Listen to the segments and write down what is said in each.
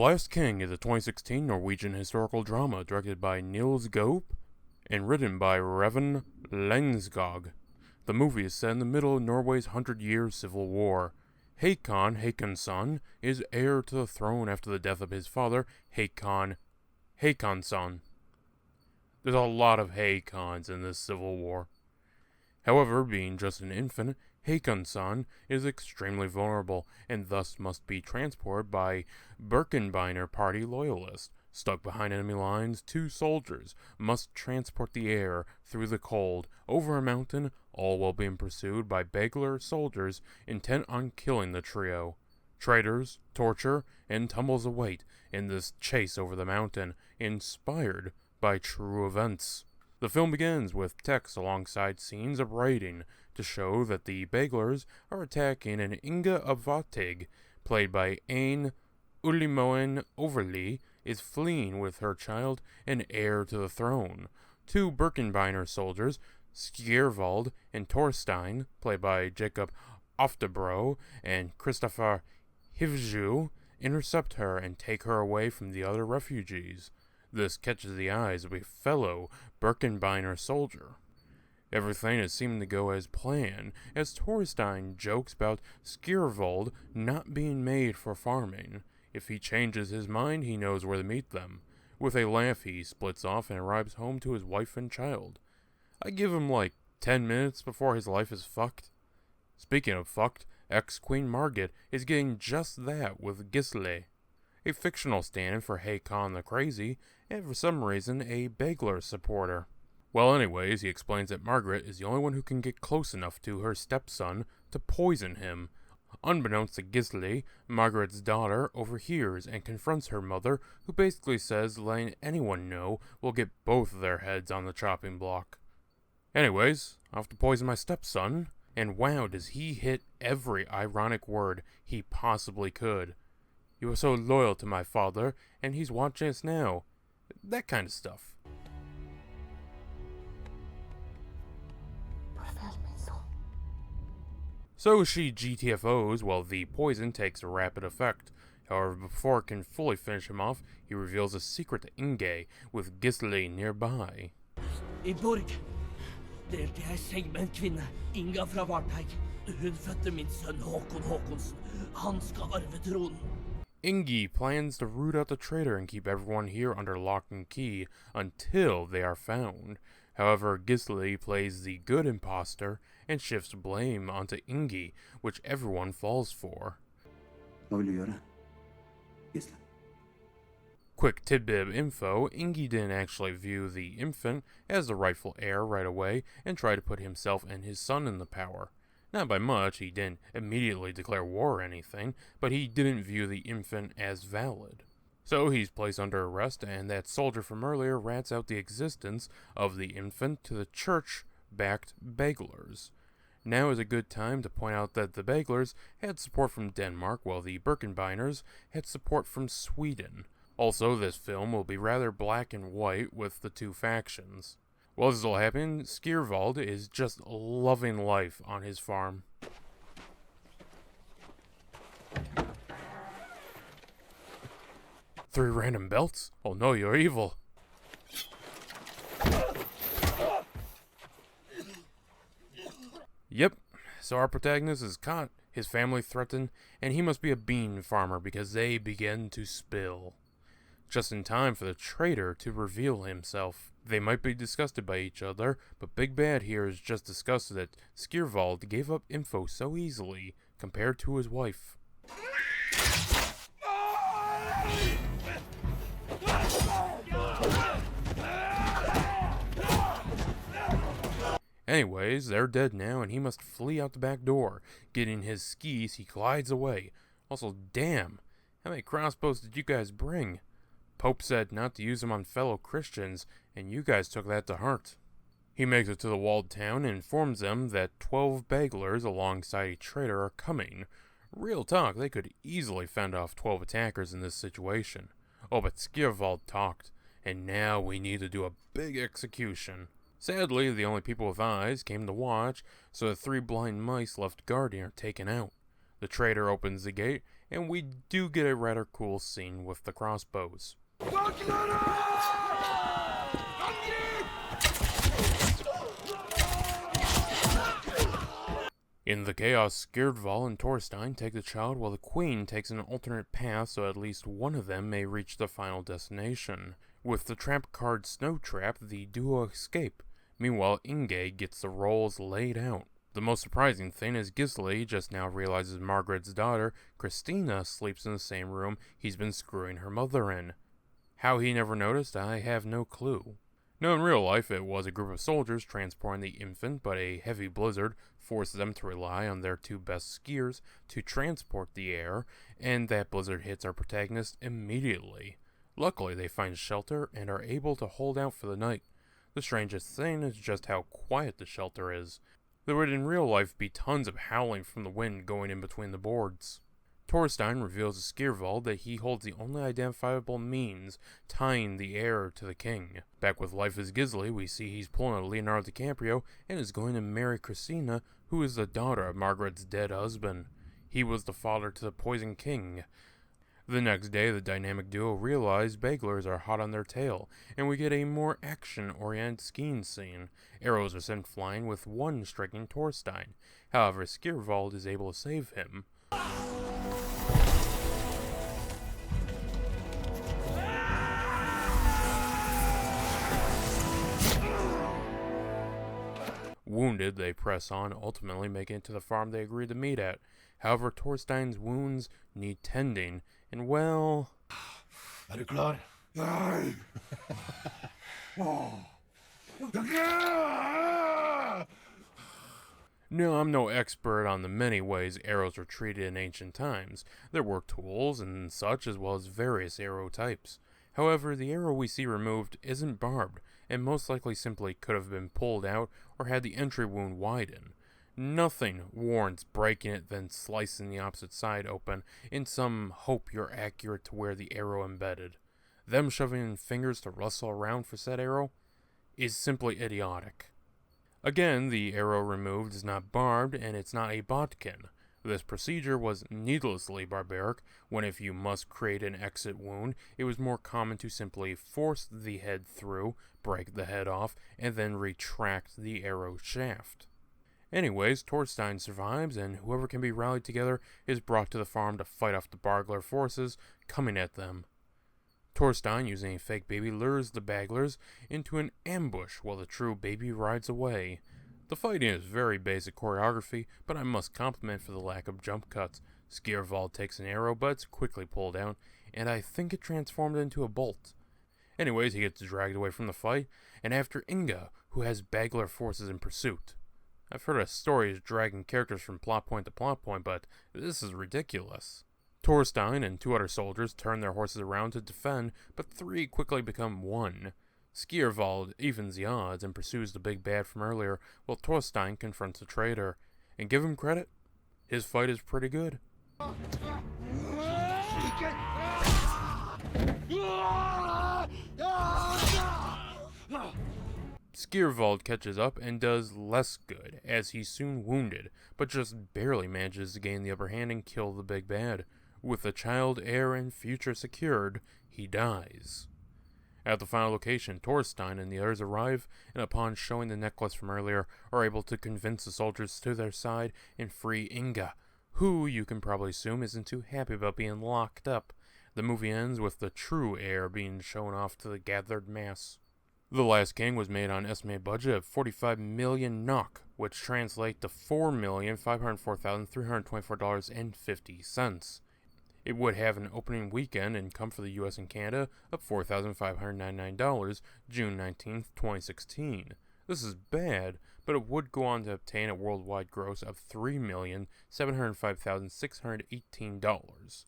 Last King is a 2016 Norwegian historical drama directed by Niels Gope and written by Reven Lengskog. The movie is set in the middle of Norway's 100-year civil war. Håkon is heir to the throne after the death of his father, Håkonsson. There's a lot of Håkons in this civil war. However, being just an infant, Håkonsson is extremely vulnerable and thus must be transported by Birkebeiner Party loyalists. Stuck behind enemy lines, 2 soldiers must transport the heir through the cold, over a mountain, all while being pursued by Bagler soldiers intent on killing the trio. Traitors, torture, and tumbles await in this chase over the mountain, inspired by true events. The film begins with text alongside scenes of raiding to show that the Baglers are attacking, and Inga Avatig, played by Ain Ulimoen Overly, is fleeing with her child and heir to the throne. 2 Birkebeiner soldiers, Skjervald and Torstein, played by Jacob Oftebro and Christopher Hivju, intercept her and take her away from the other refugees. This catches the eyes of a fellow Birkebeiner soldier. Everything is seeming to go as planned, as Torstein jokes about Skjervald not being made for farming. If he changes his mind, he knows where to meet them. With a laugh, he splits off and arrives home to his wife and child. I give him like 10 minutes before his life is fucked. Speaking of fucked, ex-Queen Margit is getting just that with Gisle, a fictional stand-in for Håkon the Crazy, and for some reason a Bagler supporter. Well, anyways, he explains that Margaret is the only one who can get close enough to her stepson to poison him. Unbeknownst to Gisle, Margaret's daughter overhears and confronts her mother, who basically says letting anyone know will get both of their heads on the chopping block. Anyways, off to poison my stepson, and wow, does he hit every ironic word he possibly could. You were so loyal to my father, and he's watching us now. That kind of stuff. So she GTFOs while the poison takes a rapid effect. However, before it can fully finish him off, he reveals a secret to Inge, with Gisle nearby. I Borg delte jeg seng med en kvinne, Inga fra Varteig. Hun fødte min sønn Håkon Håkonsen. Han skal arve tronen. Ingi plans to root out the traitor and keep everyone here under lock and key until they are found. However, Gisle plays the good imposter and shifts blame onto Ingi, which everyone falls for. Hva vil du gjøre, Gisle? Quick tidbit of info, Ingi didn't actually view the infant as the rightful heir right away and tried to put himself and his son in the power. Not by much, he didn't immediately declare war or anything, but he didn't view the infant as valid. So he's placed under arrest, and that soldier from earlier rats out the existence of the infant to the church-backed Baglers. Now is a good time to point out that the Baglers had support from Denmark, while the Birkebeiners had support from Sweden. Also, this film will be rather black and white with the 2 factions. While this is all happening, Skjervald is just loving life on his farm. Three random belts? Oh no, you're evil. Yep, so our protagonist is caught, his family threatened, and he must be a bean farmer because they begin to spill. Just in time for the traitor to reveal himself. They might be disgusted by each other, but Big Bad here is just disgusted that Skjervald gave up info so easily compared to his wife. Anyways, they're dead now, and he must flee out the back door. Getting his skis, he glides away. Also, damn, how many crossbows did you guys bring? Pope said not to use them on fellow Christians, and you guys took that to heart. He makes it to the walled town and informs them that 12 Baglers alongside a traitor are coming. Real talk, they could easily fend off 12 attackers in this situation. Oh, but Skjervald talked, and now we need to do a big execution. Sadly, the only people with eyes came to watch, so the 3 blind mice left guarding are taken out. The trader opens the gate, and we do get a rather cool scene with the crossbows. In the chaos, Skjerdval and Torstein take the child while the queen takes an alternate path so at least one of them may reach the final destination. With the trap card Snow Trap, the duo escape. Meanwhile, Inge gets the roles laid out. The most surprising thing is Gisli just now realizes Margaret's daughter, Christina, sleeps in the same room he's been screwing her mother in. How he never noticed, I have no clue. No, in real life, it was a group of soldiers transporting the infant, but a heavy blizzard forced them to rely on their two best skiers to transport the heir, and that blizzard hits our protagonist immediately. Luckily, they find shelter and are able to hold out for the night. The strangest thing is just how quiet the shelter is. There would in real life be tons of howling from the wind going in between the boards. Torstein reveals to Skjerdval that he holds the only identifiable means tying the heir to the king. Back with Life as Gisli, we see he's pulling a Leonardo DiCaprio and is going to marry Christina, who is the daughter of Margaret's dead husband. He was the father to the Poison King. The next day, the dynamic duo realize Baglers are hot on their tail, and we get a more action-oriented skiing scene. Arrows are sent flying, with one striking Torstein. However, Skjerdval is able to save him. Wounded, they press on, ultimately making it to the farm they agreed to meet at. However, Torstein's wounds need tending, and well... Er du klar? Nei! No, I'm no expert on the many ways arrows were treated in ancient times. There were tools and such, as well as various arrow types. However, the arrow we see removed isn't barbed, and most likely simply could have been pulled out or had the entry wound widen. Nothing warrants breaking it then slicing the opposite side open in some hope you're accurate to where the arrow embedded. Them shoving in fingers to rustle around for said arrow is simply idiotic. Again, the arrow removed is not barbed, and it's not a bodkin. This procedure was needlessly barbaric, when if you must create an exit wound, it was more common to simply force the head through, break the head off, and then retract the arrow shaft. Anyways, Torstein survives, and whoever can be rallied together is brought to the farm to fight off the Bagler forces coming at them. Torstein, using a fake baby, lures the Baglers into an ambush while the true baby rides away. The fighting is very basic choreography, but I must compliment for the lack of jump cuts. Skjerdval takes an arrow, but it's quickly pulled out, and I think it transformed into a bolt. Anyways, he gets dragged away from the fight, and after Inga, who has Bagler forces in pursuit. I've heard of stories dragging characters from plot point to plot point, but this is ridiculous. Torstein and two other soldiers turn their horses around to defend, but three quickly become one. Skjerdval evens the odds and pursues the big bad from earlier, while Torstein confronts the traitor. And give him credit, his fight is pretty good. Skjerdval catches up and does less good, as he's soon wounded, but just barely manages to gain the upper hand and kill the big bad. With the child, heir, and future secured, he dies. At the final location, Torstein and the others arrive, and upon showing the necklace from earlier, are able to convince the soldiers to their side and free Inga, who you can probably assume isn't too happy about being locked up. The movie ends with the true heir being shown off to the gathered mass. The Last King was made on an estimated budget of 45 million NOK, which translates to $4,504,324.50. It would have an opening weekend income for the US and Canada of $4,599, June 19, 2016. This is bad, but it would go on to obtain a worldwide gross of $3,705,618.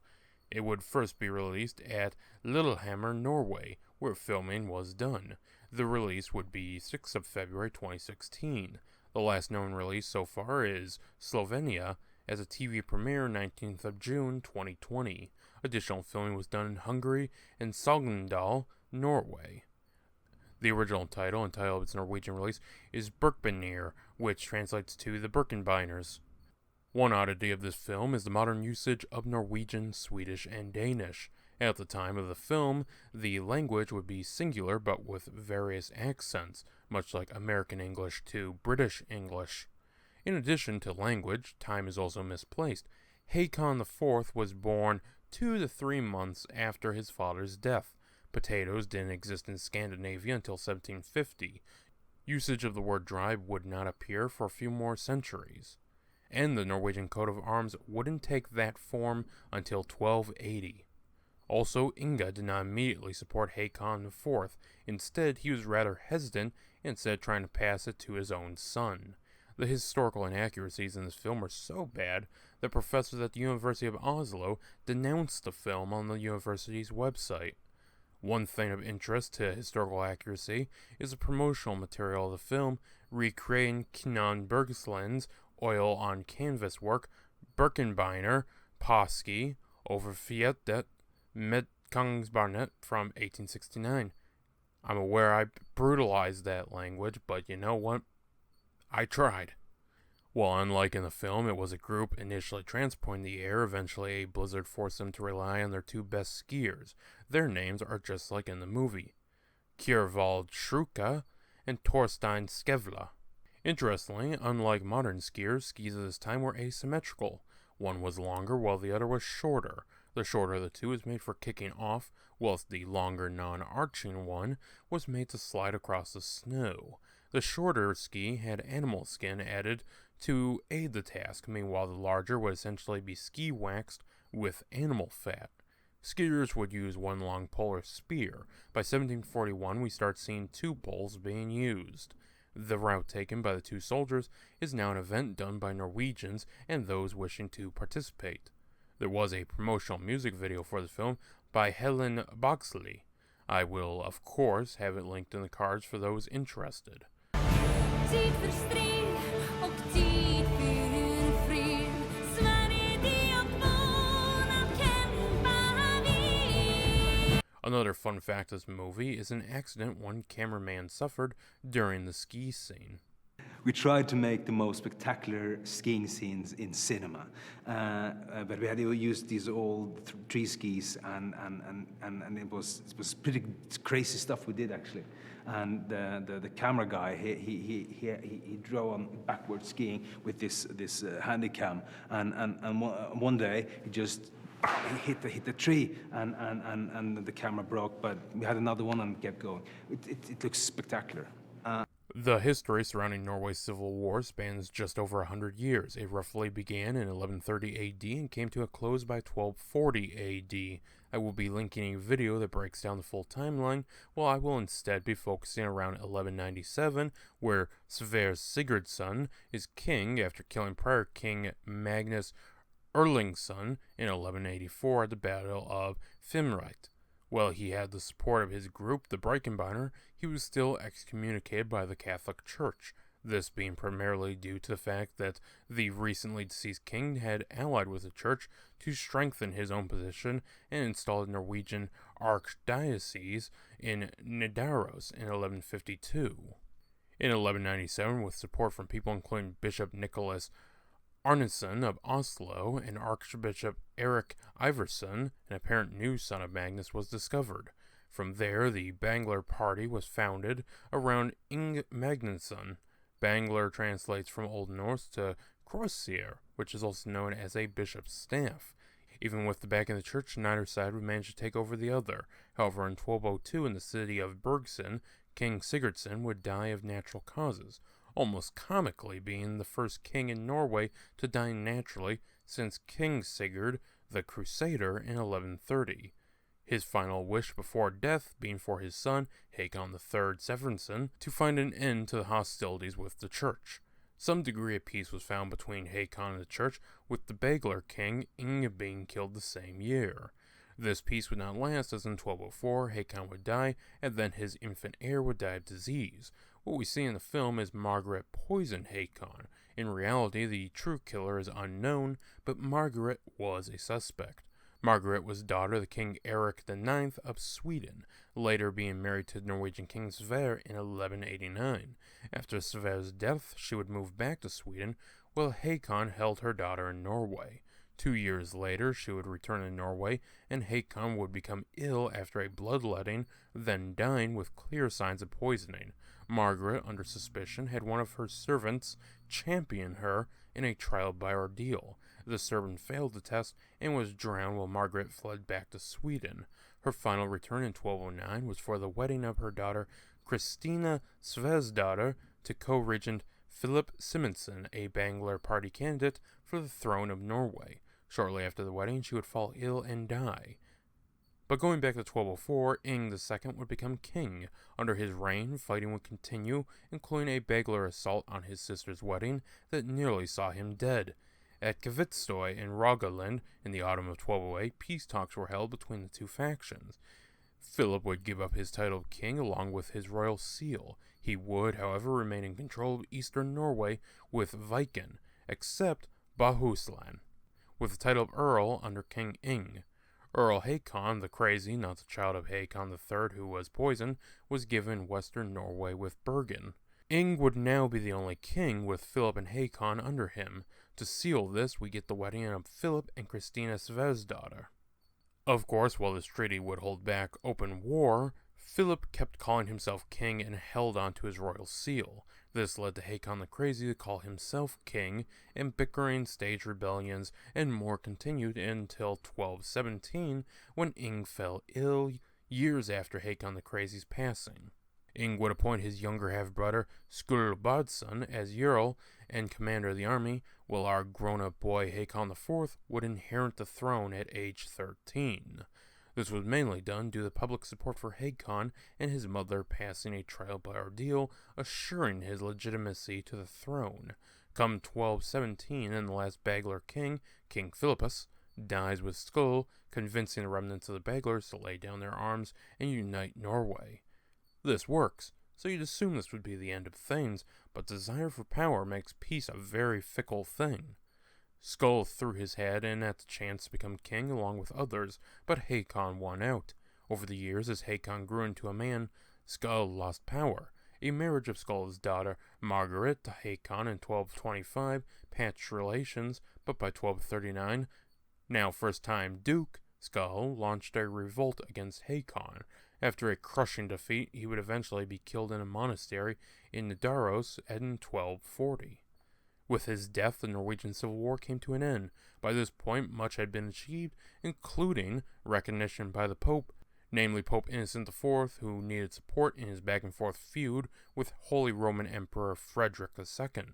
It would first be released at Lillehammer, Norway, where filming was done. The release would be 6th of February 2016. The last known release so far is Slovenia, as a TV premiere 19th of June 2020. Additional filming was done in Hungary and Sogndal, Norway. The original title and title of its Norwegian release is Birkbenir, which translates to The Birkenbeiners. One oddity of this film is the modern usage of Norwegian, Swedish, and Danish. At the time of the film, the language would be singular but with various accents, much like American English to British English. In addition to language, time is also misplaced. Hakon IV was born 2 to 3 months after his father's death. Potatoes didn't exist in Scandinavia until 1750. Usage of the word drive would not appear for a few more centuries. And the Norwegian coat of arms wouldn't take that form until 1280. Also, Inga did not immediately support Hakon IV. Instead, he was rather hesitant, instead trying to pass it to his own son. The historical inaccuracies in this film are so bad that professors at the University of Oslo denounced the film on the university's website. One thing of interest to historical accuracy is the promotional material of the film, recreating Knan Bergsland's oil on canvas work, Birkenbeiner, Påske, Overfjetet, med Kongsbarnet from 1869. I'm aware I brutalized that language, but you know what? I tried. While unlike in the film, it was a group initially transporting the air, eventually a blizzard forced them to rely on their 2 best skiers. Their names are just like in the movie, Kjærvald Schruka and Torstein Skevla. Interestingly, unlike modern skiers, skis of this time were asymmetrical. One was longer while the other was shorter. The shorter of the two was made for kicking off, whilst the longer non-arching one was made to slide across the snow. The shorter ski had animal skin added to aid the task, meanwhile the larger would essentially be ski waxed with animal fat. Skiers would use one long pole or spear. By 1741 we start seeing 2 poles being used. The route taken by the 2 soldiers is now an event done by Norwegians and those wishing to participate. There was a promotional music video for the film by Helen Boxley. I will, of course, have it linked in the cards for those interested. Tid för strid och tid för fred. Sverige det och vår att kämpa vid. Another fun fact of this movie is an accident one cameraman suffered during the ski scene. We tried to make the most spectacular skiing scenes in cinema, but we had to use these old tree skis, and it was pretty crazy stuff we did actually. And the camera guy he drove on backward skiing with this handycam, and one day he hit the tree and the camera broke, but we had another one and kept going. It looks spectacular. The history surrounding Norway's civil war spans just over 100 years. It roughly began in 1130 AD and came to a close by 1240 AD. I will be linking a video that breaks down the full timeline, while I will instead be focusing around 1197, where Sverre Sigurdsson is king after killing prior king Magnus Erlingsson in 1184 at the Battle of Fimreit. While he had the support of his group, the Birkenbeiner, he was still excommunicated by the Catholic Church, this being primarily due to the fact that the recently deceased king had allied with the church to strengthen his own position and installed a Norwegian archdiocese in Nidaros in 1152. In 1197, with support from people including Bishop Nicholas Arneson of Oslo and Archbishop Erik Iverson, an apparent new son of Magnus, was discovered. From there, the Bangler party was founded around Ing Magnusson. Bangler translates from Old Norse to Crossier, which is also known as a bishop's staff. Even with the backing of the church, neither side would manage to take over the other. However, in 1202 in the city of Bergsund, King Sigurdsson would die of natural causes, almost comically being the first king in Norway to die naturally since King Sigurd the Crusader in 1130. His final wish before death being for his son, Hakon III Severinsen, to find an end to the hostilities with the church. Some degree of peace was found between Hakon and the church, with the Bagler king Inge being killed the same year. This peace would not last, as in 1204 Hakon would die, and then his infant heir would die of disease. What we see in the film is Margaret poisoned Hakon. In reality, the true killer is unknown, but Margaret was a suspect. Margaret was daughter of the King Erik IX of Sweden, later being married to the Norwegian King Sverre in 1189. After Sverre's death, she would move back to Sweden, while Hakon held her daughter in Norway. 2 years later, she would return to Norway, and Hakon would become ill after a bloodletting, then dying with clear signs of poisoning. Margaret, under suspicion, had one of her servants champion her in a trial by ordeal. The servant failed the test and was drowned while Margaret fled back to Sweden. Her final return in 1209 was for the wedding of her daughter Christina Svezdatter to co-regent Philip Simonsen, a Banglar party candidate for the throne of Norway. Shortly after the wedding, she would fall ill and die. But going back to 1204, Ing II would become king. Under his reign, fighting would continue, including a Banglar assault on his sister's wedding that nearly saw him dead. At Kvitstoy in Rogaland in the autumn of 1208, peace talks were held between the two factions. Philip would give up his title of king along with his royal seal. He would, however, remain in control of eastern Norway with Viken, except Bohuslän, with the title of Earl under King Ing. Earl Hakon the Crazy, not the child of Hakon III who was poisoned, was given western Norway with Bergen. Ing would now be the only king, with Philip and Hakon under him. To seal this, we get the wedding of Philip and Christina Svezdatter. Of course, while this treaty would hold back open war, Philip kept calling himself king and held on to his royal seal. This led to Hakon the Crazy to call himself king, and bickering, staged rebellions, and more continued until 1217, when Ing fell ill, years after Hakon the Crazy's passing. Ing would appoint his younger half-brother Skulbadsson as Jarl and commander of the army, while our grown-up boy Hakon IV would inherit the throne at age 13. This was mainly done due to public support for Hakon and his mother passing a trial by ordeal, assuring his legitimacy to the throne. Come 1217, and the last Banglar king, King Philippus, dies with Skull, convincing the remnants of the Banglars to lay down their arms and unite Norway. This works, so you'd assume this would be the end of things, but desire for power makes peace a very fickle thing. Skull threw his hat in at the chance to become king along with others, but Hakon won out. Over the years, as Hakon grew into a man, Skull lost power. A marriage of Skull's daughter, Margaret, to Hakon in 1225 patched relations, but by 1239, now first-time Duke, Skull launched a revolt against Hakon. After a crushing defeat, he would eventually be killed in a monastery in Nidaros in 1240. With his death, the Norwegian Civil War came to an end. By this point, much had been achieved, including recognition by the Pope, namely Pope Innocent IV, who needed support in his back-and-forth feud with Holy Roman Emperor Frederick II.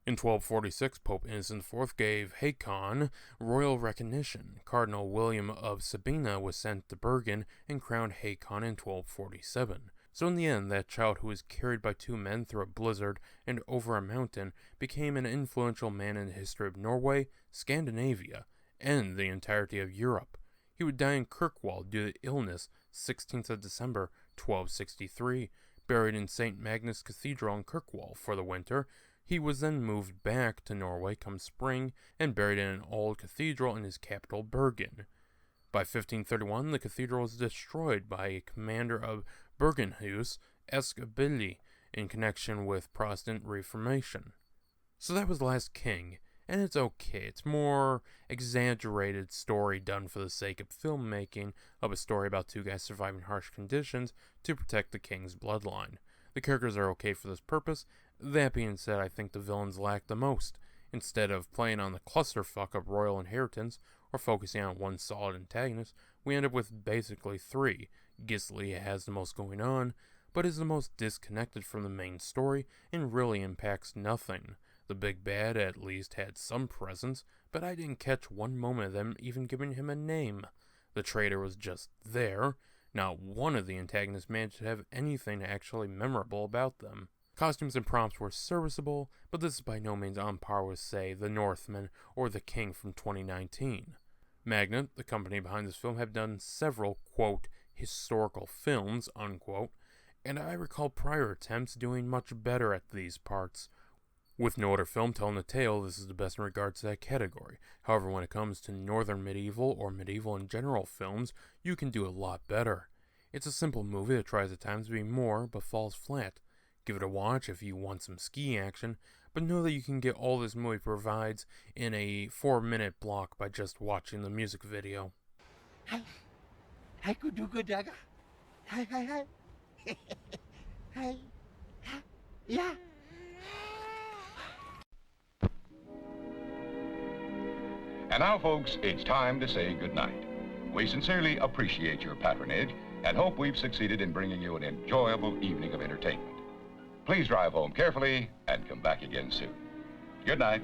In 1246, Pope Innocent IV gave Hakon royal recognition. Cardinal William of Sabina was sent to Bergen and crowned Hakon in 1247. So in the end, that child who was carried by two men through a blizzard and over a mountain became an influential man in the history of Norway, Scandinavia, and the entirety of Europe. He would die in Kirkwall due to illness 16th of December 1263, buried in St. Magnus Cathedral in Kirkwall for the winter. He was then moved back to Norway come spring and buried in an old cathedral in his capital Bergen. By 1531, the cathedral was destroyed by a commander of Bergenhus, Eskbilli, in connection with Protestant Reformation. So that was the last king, and it's okay. It's more exaggerated story done for the sake of filmmaking of a story about two guys surviving harsh conditions to protect the king's bloodline. The characters are okay for this purpose. That being said, I think the villains lack the most. Instead of playing on the clusterfuck of royal inheritance or focusing on one solid antagonist, we end up with basically three. Gisli has the most going on, but is the most disconnected from the main story and really impacts nothing. The big bad at least had some presence, but I didn't catch one moment of them even giving him a name. The traitor was just there. Not one of the antagonists managed to have anything actually memorable about them. Costumes and prompts were serviceable, but this is by no means on par with, say, The Northman or The King from 2019. Magnet, the company behind this film, have done several, quote, historical films, unquote, and I recall prior attempts doing much better at these parts. With no other film telling the tale, this is the best in regards to that category. However, when it comes to northern medieval or medieval in general films, you can do a lot better. It's a simple movie that tries at times to be more, but falls flat. Give it a watch if you want some ski action, but know that you can get all this movie provides in a 4-minute block by just watching the music video. Hei, daga. Hei. Hei. Yeah. And now, folks, it's time to say goodnight. We sincerely appreciate your patronage and hope we've succeeded in bringing you an enjoyable evening of entertainment. Please drive home carefully and come back again soon. Good night.